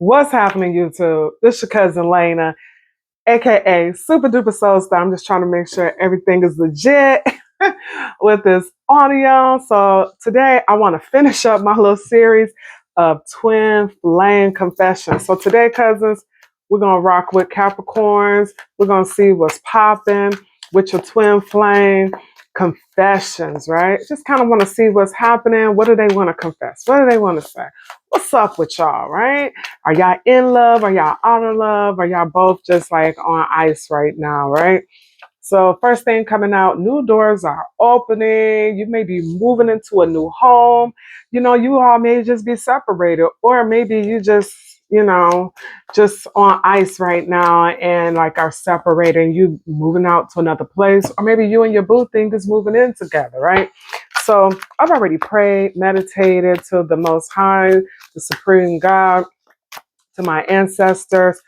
What's happening, YouTube? This is your cousin Lena, aka Super Duper Soul Star. I'm just trying to make sure everything is legit with this audio. So today I want to finish up my little series of twin flame confessions. So today, cousins, we're gonna rock with Capricorns. We're gonna see what's popping with your twin flame confessions, right? Just kind of want to see what's happening. What do they want to confess? What do they want to say? What's up with y'all, right? Are y'all in love? Are y'all out of love? Are y'all both just like on ice right now, right? So first thing coming out, new doors are opening. You may be moving into a new home. You all may just be separated, or maybe you just, just on ice right now and like are separated and you moving out to another place, or maybe you and your boo thing is moving in together, right? So I've already prayed, meditated to the Most High, the Supreme God, to my ancestors,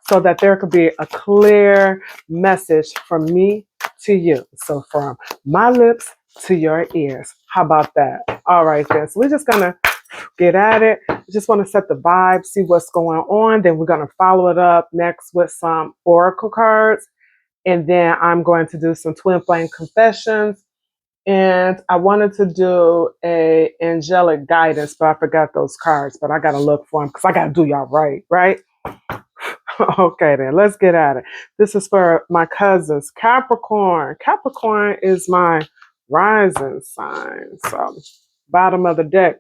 so that there could be a clear message from me to you. So from my lips to your ears. How about that? All right, then. So we're just going to get at it. Just want to set the vibe, see what's going on. Then we're going to follow it up next with some oracle cards. And then I'm going to do some twin flame confessions. And I wanted to do a angelic guidance, but I forgot those cards. But I got to look for them because I got to do y'all right, right? Okay, then let's get at it. This is for my cousins, Capricorn. Capricorn is my rising sign. So, bottom of the deck,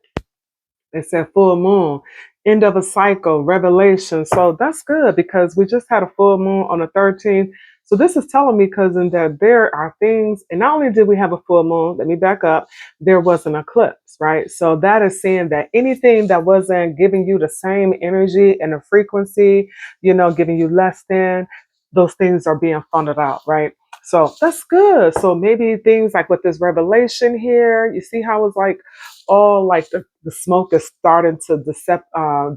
they said full moon, end of a cycle, revelation. So that's good because we just had a full moon on the 13th. So this is telling me, cousin, that there are things, and not only did we have a full moon, let me back up, there was an eclipse, right? So that is saying that anything that wasn't giving you the same energy and the frequency, giving you less than, those things are being funneled out, right? So that's good. So maybe things like with this revelation here, you see how it's like all like the smoke is starting to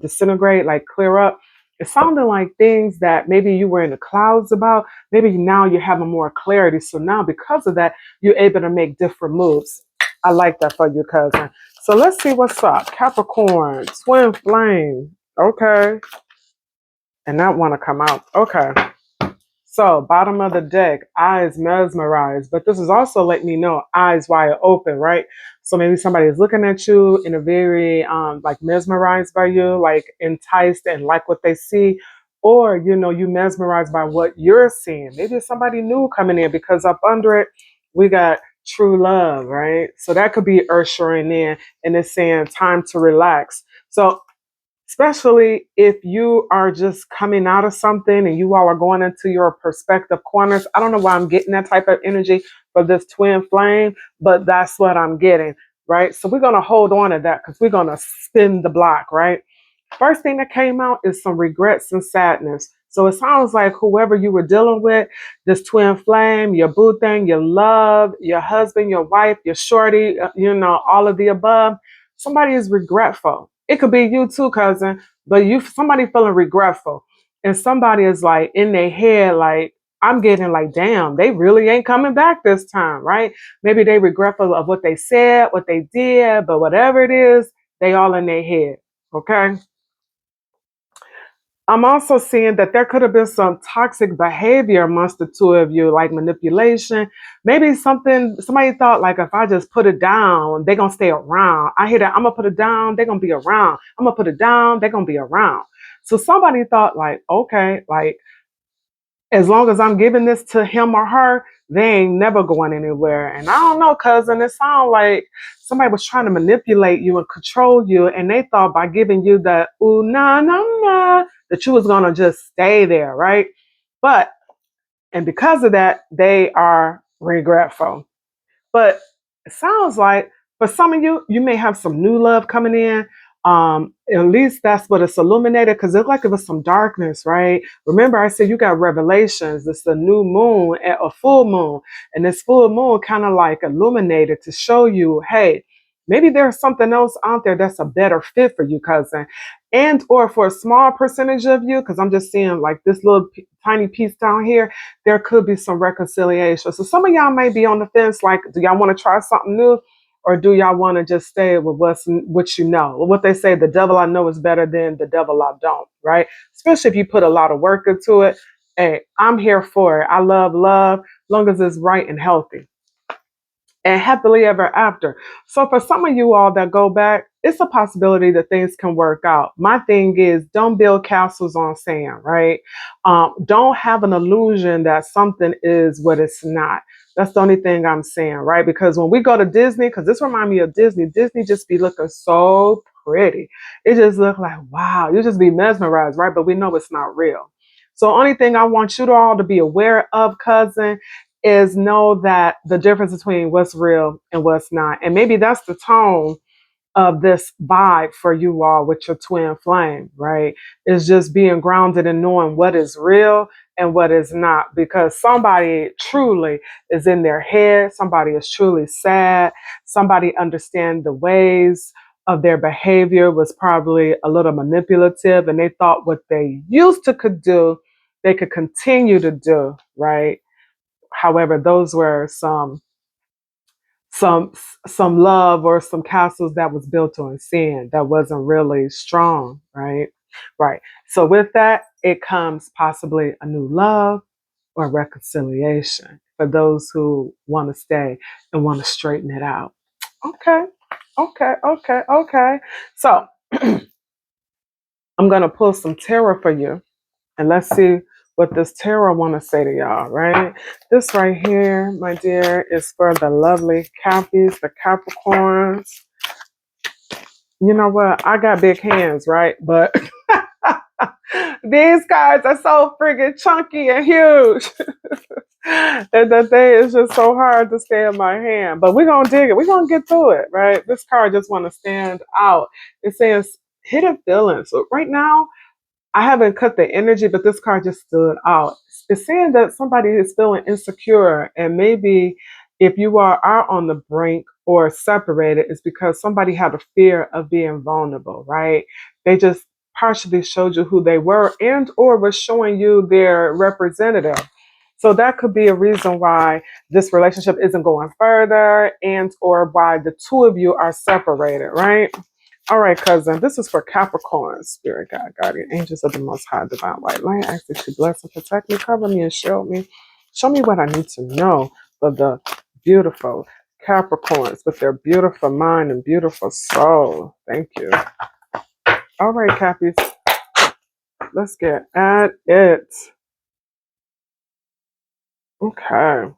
disintegrate, like clear up. It sounded like things that maybe you were in the clouds about. Maybe now you're having more clarity. So now because of that, you're able to make different moves. I like that for you, cousin. So let's see what's up. Capricorn, twin flame. Okay. And that want to come out. Okay. So bottom of the deck, eyes mesmerized, but this is also letting me know eyes wide open, right? So maybe somebody is looking at you in a very like mesmerized by you, like enticed and like what they see, or you mesmerized by what you're seeing. Maybe it's somebody new coming in because up under it we got true love, right? So that could be ushering in and it's saying time to relax. So especially if you are just coming out of something and you all are going into your perspective corners. I don't know why I'm getting that type of energy for this twin flame, but that's what I'm getting, right? So we're going to hold on to that because we're going to spin the block, right? First thing that came out is some regrets and sadness. So it sounds like whoever you were dealing with, this twin flame, your boo thing, your love, your husband, your wife, your shorty, all of the above, somebody is regretful. It could be you too, cousin, but somebody feeling regretful. And somebody is like in their head, like, I'm getting like, damn, they really ain't coming back this time, right? Maybe they regretful of what they said, what they did, but whatever it is, they all in their head. Okay. I'm also seeing that there could have been some toxic behavior amongst the two of you, like manipulation. Maybe somebody thought like, if I just put it down, they're going to stay around. I hear that I'm going to put it down, they're going to be around. I'm going to put it down, they're going to be around. So somebody thought like, okay, like as long as I'm giving this to him or her, they ain't never going anywhere. And I don't know, cousin, it sounds like somebody was trying to manipulate you and control you. And they thought by giving you the ooh, nah, nah, nah, that you was going to just stay there, right? And because of that, they are regretful. But it sounds like for some of you, you may have some new love coming in. At least that's what it's illuminated because it looked like it was some darkness, right? Remember, I said you got revelations. It's a new moon, a full moon. And this full moon kind of like illuminated to show you, hey, maybe there's something else out there that's a better fit for you, cousin. And or for a small percentage of you, because I'm just seeing like this little tiny piece down here, there could be some reconciliation. So some of y'all may be on the fence, like, do y'all want to try something new? or do y'all want to just stay with what you know? What they say, the devil I know is better than the devil I don't, right? Especially if you put a lot of work into it. Hey, I'm here for it. I love love, long as it's right and healthy and happily ever after. So for some of you all that go back, it's a possibility that things can work out. My thing is, don't build castles on sand, right? Don't have an illusion that something is what it's not. That's the only thing I'm saying, right? Because when we go to Disney, because this reminds me of Disney, Disney just be looking so pretty. It just look like, wow, you just be mesmerized, right? But we know it's not real. So only thing I want you to all to be aware of, cousin, is know that the difference between what's real and what's not. And maybe that's the tone of this vibe for you all with your twin flame, right? Is just being grounded and knowing what is real and what is not. Because somebody truly is in their head, somebody is truly sad, somebody understands the ways of their behavior was probably a little manipulative, and they thought what they used to could do, they could continue to do, right? However, those were some some love or some castles that was built on sand that wasn't really strong, right? Right. So with that, it comes possibly a new love or reconciliation for those who want to stay and want to straighten it out. Okay. Okay. Okay. Okay. So I'm gonna pull some tarot for you. And let's see what this tarot want to say to y'all, right? This right here, my dear, is for the lovely Cappies, the Capricorns. You know what? I got big hands, right? But these cards are so friggin' chunky and huge. And the thing is just so hard to stay in my hand. But we're going to dig it. We're going to get through it, right? This card just want to stand out. It says hidden feelings. So right now, I haven't cut the energy, but this card just stood out. It's saying that somebody is feeling insecure, and maybe if you are on the brink or separated, it's because somebody had a fear of being vulnerable, right? They just partially showed you who they were and or was showing you their representative. So that could be a reason why this relationship isn't going further and or why the two of you are separated, right? All right, cousin. This is for Capricorn, Spirit God, Guardian, Angels of the Most High, Divine White Light. I ask that you bless and protect me, cover me, and shield me. Show me what I need to know for the beautiful Capricorns with their beautiful mind and beautiful soul. Thank you. All right, Cappies. Let's get at it. Okay.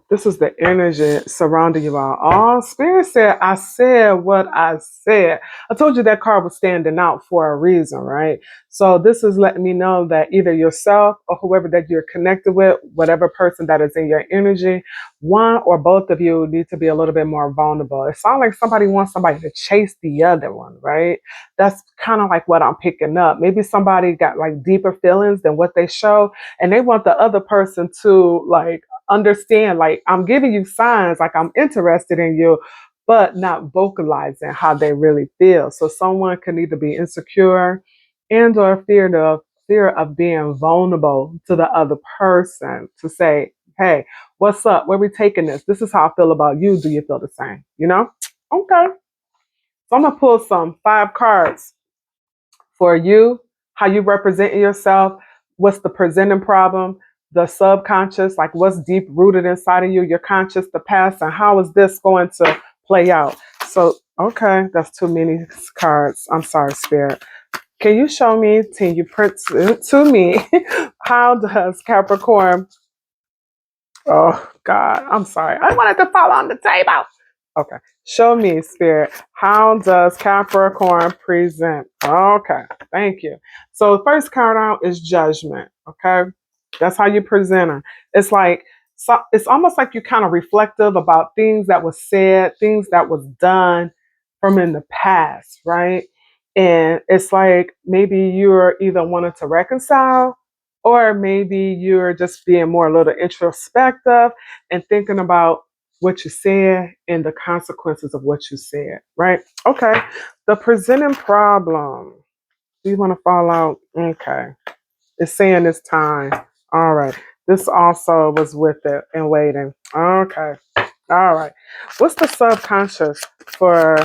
This is the energy surrounding you all. Oh, Spirit said, I said what I said. I told you that card was standing out for a reason, right? So this is letting me know that either yourself or whoever that you're connected with, whatever person that is in your energy, one or both of you need to be a little bit more vulnerable. It sounds like somebody wants somebody to chase the other one, right? That's kind of like what I'm picking up. Maybe somebody got like deeper feelings than what they show, and they want the other person to like understand, like I'm giving you signs like I'm interested in you, but not vocalizing how they really feel. So someone can either be insecure and or fear of being vulnerable to the other person to say, hey, what's up? Where we taking this? This is how I feel about you. Do you feel the same? You know? Okay. So I'm gonna pull some 5 cards for you, how you represent yourself, what's the presenting problem, the subconscious, like what's deep rooted inside of you, your conscious, the past, and how is this going to play out? So, okay, that's too many cards. I'm sorry, Spirit. Can you show me, can you print to me, how does Capricorn, oh God, I'm sorry. I wanted to fall on the table. Okay. Show me, Spirit. How does Capricorn present? Okay. Thank you. So the first card out is judgment. Okay. That's how you present her. It's like, so it's almost like you're kind of reflective about things that was said, things that was done from in the past, right? And it's like maybe you're either wanting to reconcile or maybe you're just being more a little introspective and thinking about what you said and the consequences of what you said, right? Okay. The presenting problem. Do you want to fall out? Okay. It's saying it's time. All right. This also was with it and waiting. Okay. All right. What's the subconscious for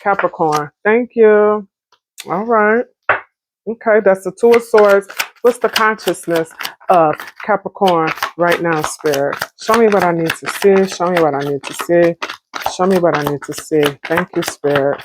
Capricorn? Thank you. All right. Okay, that's the Two of Swords. What's the consciousness of Capricorn right now, Spirit? Show me what I need to see. Show me what I need to see. Show me what I need to see. Thank you, Spirit.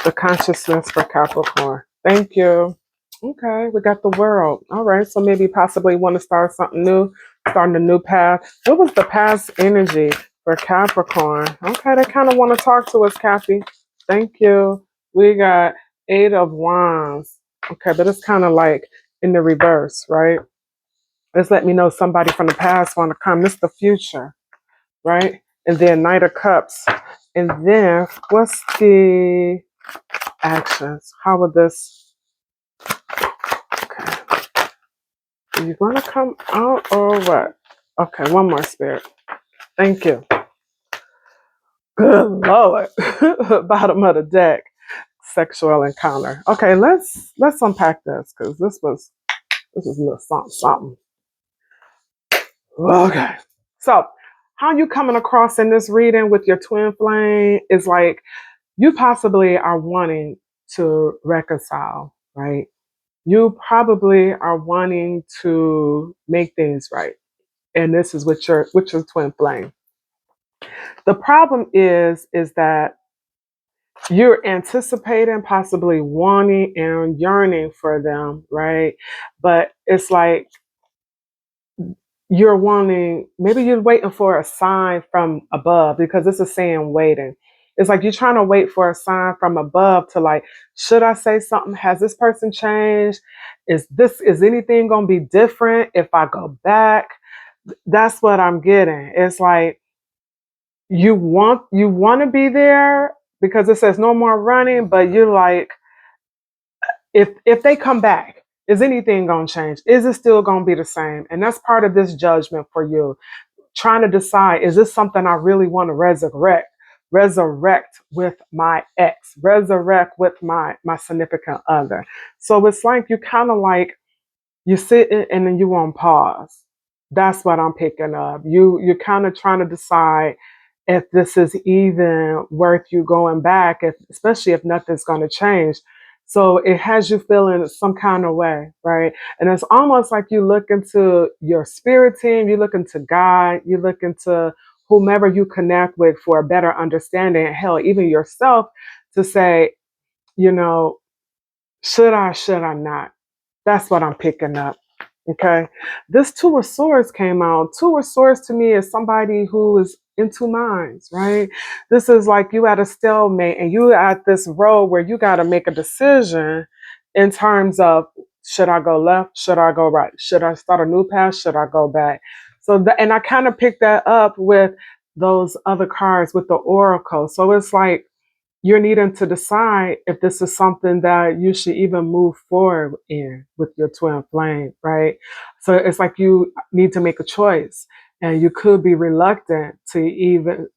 The consciousness for Capricorn. Thank you. Okay, we got the world. All right, so maybe possibly want to start something new, starting a new path. What was the past energy for Capricorn? Okay, they kind of want to talk to us, Kathy. Thank you. We got Eight of Wands. Okay, but it's kind of like in the reverse, right? Let's let me know somebody from the past want to come. It's the future, right? And then Knight of Cups. And then what's the actions? How would this? Okay. Are you going to come out or what? Okay, one more, Spirit. Thank you. Good Lord. Bottom of the deck. Sexual encounter. Okay, let's unpack this because this was a little something. Okay. So how you coming across in this reading with your twin flame is like you possibly are wanting to reconcile, right? You probably are wanting to make things right. And this is with your twin flame. The problem is that you're anticipating, possibly wanting and yearning for them, right? But it's like you're wanting, maybe you're waiting for a sign from above because this is saying waiting. It's like you're trying to wait for a sign from above to like, should I say something? Has this person changed? Is anything going to be different if I go back? That's what I'm getting. It's like you want to be there because it says no more running, but you're like, if they come back, is anything going to change? Is it still going to be the same? And that's part of this judgment for you. Trying to decide, is this something I really want to resurrect with my ex, resurrect with my significant other? So it's like you kind of like you sit and then you on pause. That's what I'm picking up. You're kind of trying to decide if this is even worth you going back, especially if nothing's going to change. So it has you feeling some kind of way, right? And it's almost like you look into your spirit team, you look into God, you look into whomever you connect with for a better understanding, hell, even yourself to say, you know, should I not? That's what I'm picking up. Okay. This Two of Swords came out. Two of Swords to me is somebody who is in two minds, right? This is like you at a stalemate and you at this road where you got to make a decision in terms of should I go left? Should I go right? Should I start a new path? Should I go back? So, and I kind of picked that up with those other cards with the Oracle. So it's like, you're needing to decide if this is something that you should even move forward in with your twin flame, right? So it's like you need to make a choice and you could be reluctant to even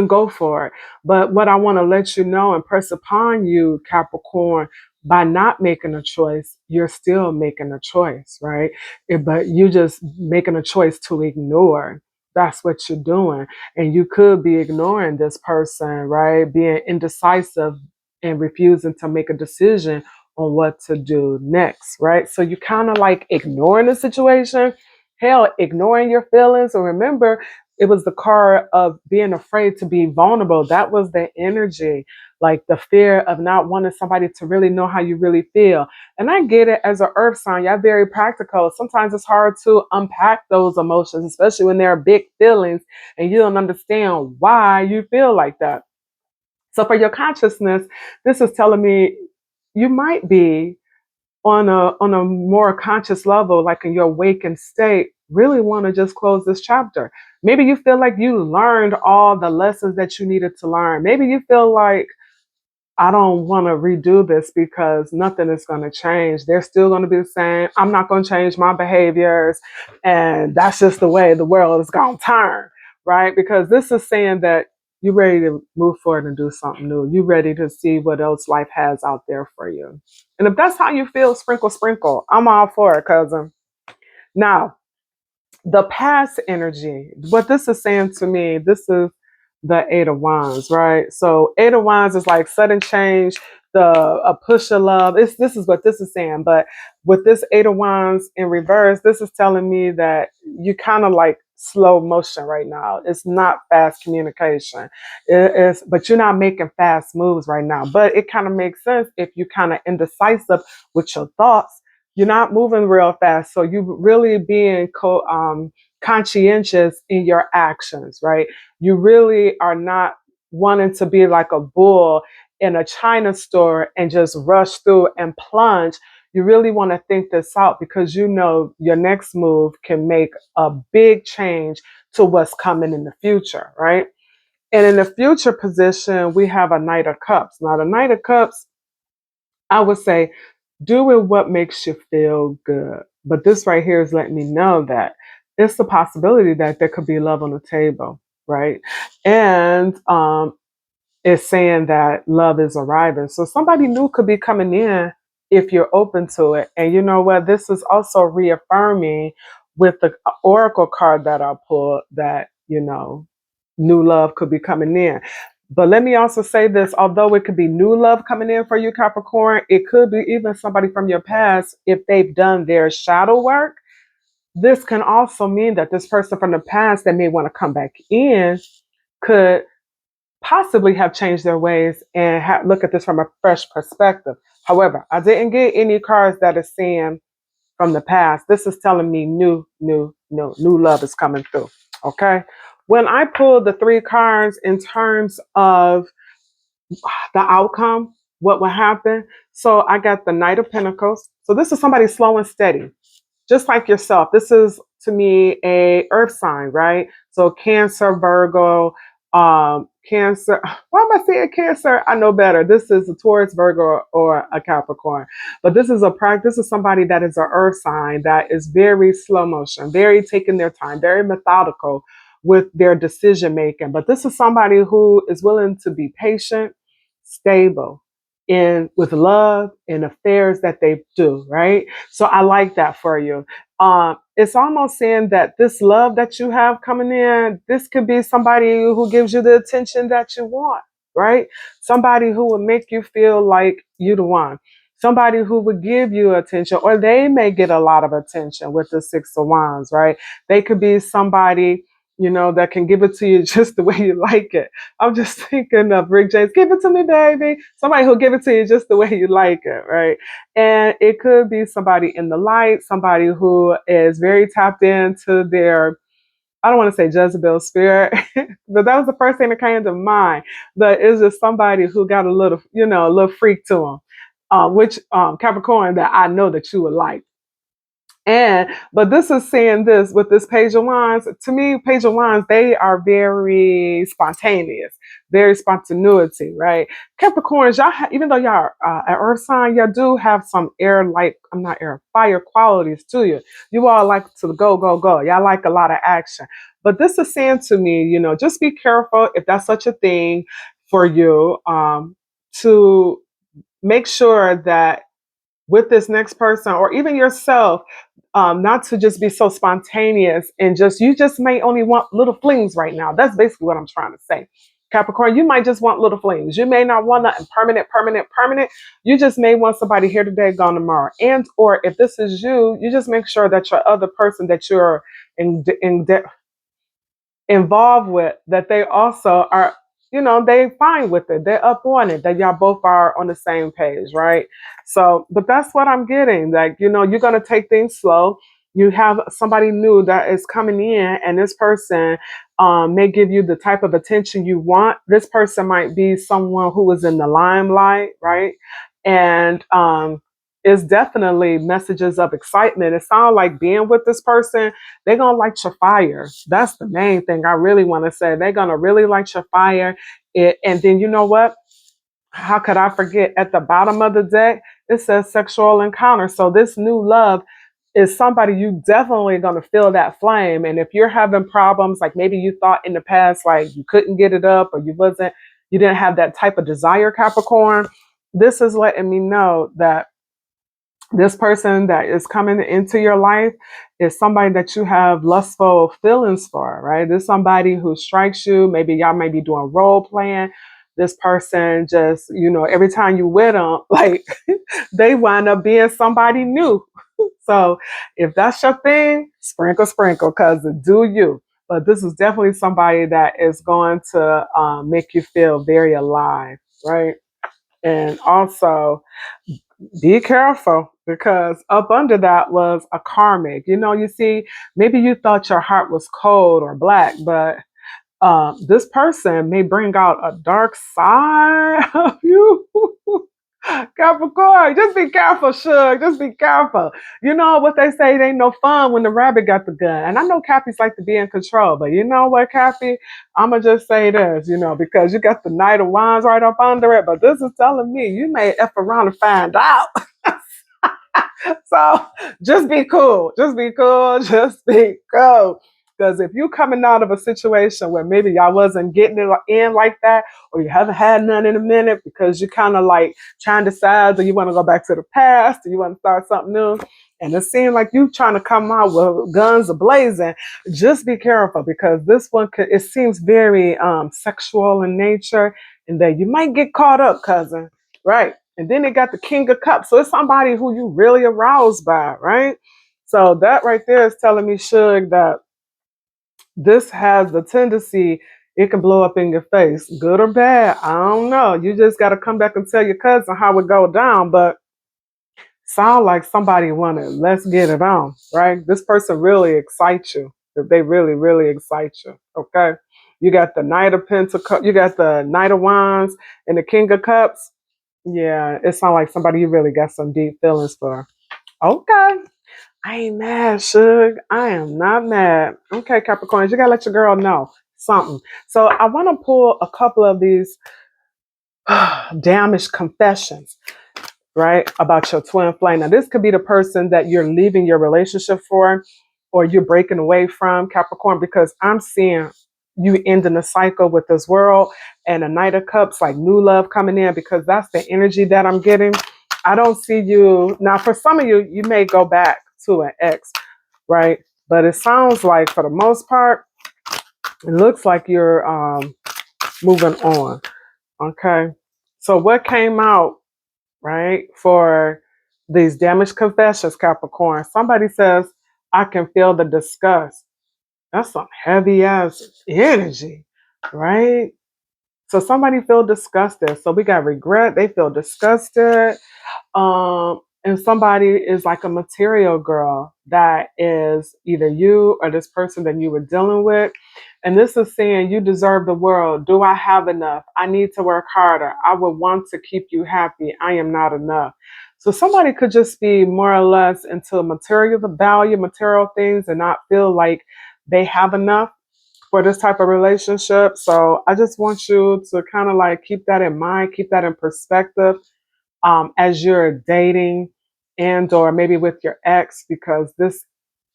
go for it. But what I want to let you know and press upon you, Capricorn, by not making a choice, you're still making a choice, right? But you just making a choice to ignore. That's what you're doing. And you could be ignoring this person, right? Being indecisive and refusing to make a decision on what to do next, right? So you kind of like ignoring the situation, hell, ignoring your feelings. And remember, it was the card of being afraid to be vulnerable. That was the energy, like the fear of not wanting somebody to really know how you really feel. And I get it as an earth sign. Y'all very practical. Sometimes it's hard to unpack those emotions, especially when they're big feelings and you don't understand why you feel like that. So for your consciousness, this is telling me you might be on a more conscious level, like in your awakened state, really want to just close this chapter. Maybe you feel like you learned all the lessons that you needed to learn. Maybe you feel like I don't want to redo this because nothing is going to change. They're still going to be the same. I'm not going to change my behaviors. And that's just the way the world is going to turn, right? Because this is saying that you're ready to move forward and do something new. You're ready to see what else life has out there for you. And if that's how you feel, sprinkle, sprinkle. I'm all for it, cousin. Now, the past energy, what this is saying to me, this is the Eight of Wands, right? So Eight of Wands is like sudden change, a push of love. This is what this is saying. But with this Eight of Wands in reverse, this is telling me that you kind of like slow motion right now. It's not fast communication. It is, but you're not making fast moves right now. But it kind of makes sense if you kind of indecisive with your thoughts. You're not moving real fast. So you really being conscientious in your actions, right? You really are not wanting to be like a bull in a china store and just rush through and plunge. You really want to think this out because you know your next move can make a big change to what's coming in the future, right? And in the future position, we have a Knight of Cups. Now, the Knight of Cups, I would say, doing what makes you feel good. But this right here is letting me know that it's the possibility that there could be love on the table, right? And it's saying that love is arriving. So somebody new could be coming in if you're open to it. And you know what? This is also reaffirming with the oracle card that I pulled that, you know, new love could be coming in. But let me also say this, although it could be new love coming in for you, Capricorn, it could be even somebody from your past if they've done their shadow work. This can also mean that this person from the past that may want to come back in could possibly have changed their ways and look at this from a fresh perspective. However, I didn't get any cards that are saying from the past. This is telling me new love is coming through. Okay. When I pulled the three cards in terms of the outcome, what will happen. So I got the Knight of Pentacles. So this is somebody slow and steady, just like yourself. This is to me a earth sign, right? So Cancer, Virgo, Cancer. Why am I saying Cancer? I know better. This is a Taurus, Virgo, or a Capricorn. But this is a practice. This is somebody that is an earth sign that is very slow motion, very taking their time, very methodical with their decision making. But this is somebody who is willing to be patient, stable, in with love and affairs that they do, right? So I like that for you. It's almost saying that this love that you have coming in, this could be somebody who gives you the attention that you want, right? Somebody who would make you feel like you the one. Somebody who would give you attention, or they may get a lot of attention with the Six of Wands, right? They could be somebody, you know, that can give it to you just the way you like it. I'm just thinking of Rick James, give it to me, baby. Somebody who'll give it to you just the way you like it, right? And it could be somebody in the light, somebody who is very tapped into their, I don't want to say Jezebel spirit, but that was the first thing that came to mind. But it's just somebody who got a little, you know, a little freak to them, which Capricorn that I know that you would like. And but this is saying this with this Page of Wands. To me, Page of Wands, they are very spontaneous, very spontaneity, right? Capricorns, y'all, even though y'all are an Earth sign, y'all do have some air, like I'm not air, fire qualities to you. You all like to go, go, go. Y'all like a lot of action. But this is saying to me, you know, just be careful if that's such a thing for you, to make sure that with this next person or even yourself, not to just be so spontaneous and just, you just may only want little flings right now. That's basically what I'm trying to say. Capricorn, you might just want little flings. You may not want nothing permanent. You just may want somebody here today, gone tomorrow. And, or if this is you, you just make sure that your other person that you're in involved with, that they also are, you know, they fine with it, they're up on it, that y'all both are on the same page, right? So but that's what I'm getting, like, you know, you're going to take things slow. You have somebody new that is coming in, and this person may give you the type of attention you want. This person might be someone who is in the limelight, right? And it's definitely messages of excitement. It sounds like being with this person, they're going to light your fire. That's the main thing I really want to say. They're going to really light your fire. And then, you know what? How could I forget? At the bottom of the deck, it says sexual encounter. So this new love is somebody you definitely going to feel that flame. And if you're having problems, like maybe you thought in the past, like you couldn't get it up, or you didn't have that type of desire, Capricorn, this is letting me know that This person that is coming into your life is somebody that you have lustful feelings for, right? This is somebody who strikes you. Maybe y'all may be doing role playing. This person just, every time you with them, like they wind up being somebody new. So if that's your thing, sprinkle, sprinkle, cause do you. But this is definitely somebody that is going to make you feel very alive, right? And also, be careful because up under that was a karmic. You see, maybe you thought your heart was cold or black, but this person may bring out a dark side of you. Capricorn, just be careful, Suge. Just be careful. You know what they say, it ain't no fun when the rabbit got the gun. And I know Cappies like to be in control, but you know what, Cappy? I'ma just say this, because you got the Knight of Wands right up under it, but this is telling me you may F around and find out. So just be cool. Just be cool. Just be cool. Because if you coming out of a situation where maybe y'all wasn't getting it in like that, or you haven't had none in a minute because you kind of like trying to decide, do you want to go back to the past? Do you want to start something new? And it seems like you trying to come out with guns blazing. Just be careful because this one it seems very sexual in nature, and that you might get caught up, cousin. Right. And then they got the King of Cups. So it's somebody who you really aroused by, right? So that right there is telling me, Suge, that this has the tendency, it can blow up in your face. Good or bad, I don't know. You just got to come back and tell your cousin how it go down. But sound like somebody wanted, let's get it on, right? This person really excites you. They really, really excite you, okay? You got the Knight of Pentacles, you got the Knight of Wands and the King of Cups. Yeah, it sounds like somebody you really got some deep feelings for. Okay. I ain't mad, Suge. I am not mad. Okay, Capricorns, you gotta let your girl know something. So I want to pull a couple of these damaged confessions, right, about your twin flame. Now, this could be the person that you're leaving your relationship for, or you're breaking away from, Capricorn, because I'm seeing you ending the cycle with this world and a Knight of Cups, like new love coming in, because that's the energy that I'm getting. I don't see you now. For some of you, you may go back to an ex, right? But it sounds like, for the most part, it looks like you're moving on. Okay. So what came out, right, for these damaged confessions, Capricorn? Somebody says, I can feel the disgust. That's some heavy ass energy, right? So somebody feel disgusted. So we got regret. They feel disgusted. And somebody is like a material girl that is either you or this person that you were dealing with. And this is saying, you deserve the world. Do I have enough? I need to work harder. I would want to keep you happy. I am not enough. So somebody could just be more or less into material value, material things, and not feel like they have enough for this type of relationship. So I just want you to kind of like keep that in mind, keep that in perspective as you're dating and or maybe with your ex, because this,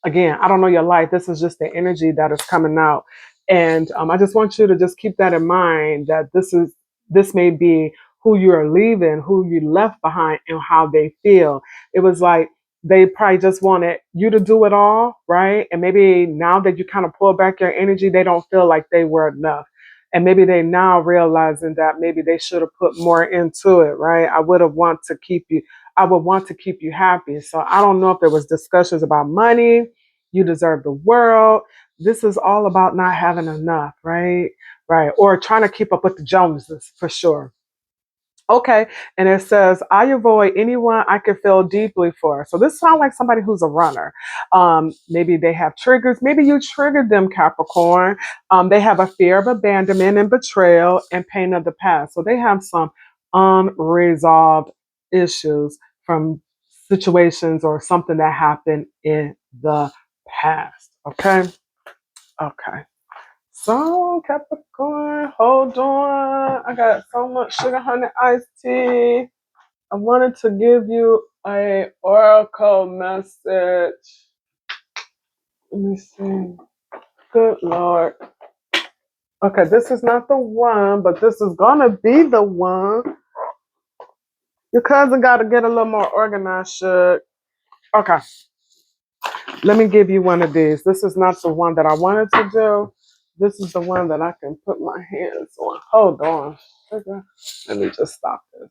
again, I don't know your life. This is just the energy that is coming out. And I just want you to just keep that in mind, that this may be who you are leaving, who you left behind, and how they feel. It was like they probably just wanted you to do it all, right? And maybe now that you kind of pull back your energy, they don't feel like they were enough. And maybe they now realizing that maybe they should have put more into it, right? I would want to keep you happy. So I don't know if there was discussions about money. You deserve the world. This is all about not having enough, right? Right. Or trying to keep up with the Joneses, for sure. Okay. And it says, I avoid anyone I can feel deeply for. So this sounds like somebody who's a runner. Maybe they have triggers. Maybe you triggered them, Capricorn. They have a fear of abandonment and betrayal and pain of the past. So they have some unresolved issues from situations or something that happened in the past. Okay. Okay. So, Capricorn, hold on. I got so much sugar honey iced tea. I wanted to give you a oracle message. Let me see. Good Lord. Okay, this is not the one, but this is gonna be the one. Your cousin got to get a little more organized, Shug. Okay, let me give you one of these. This is not the one that I wanted to do. This is the one that I can put my hands on. Hold on. Okay. Let me just stop this.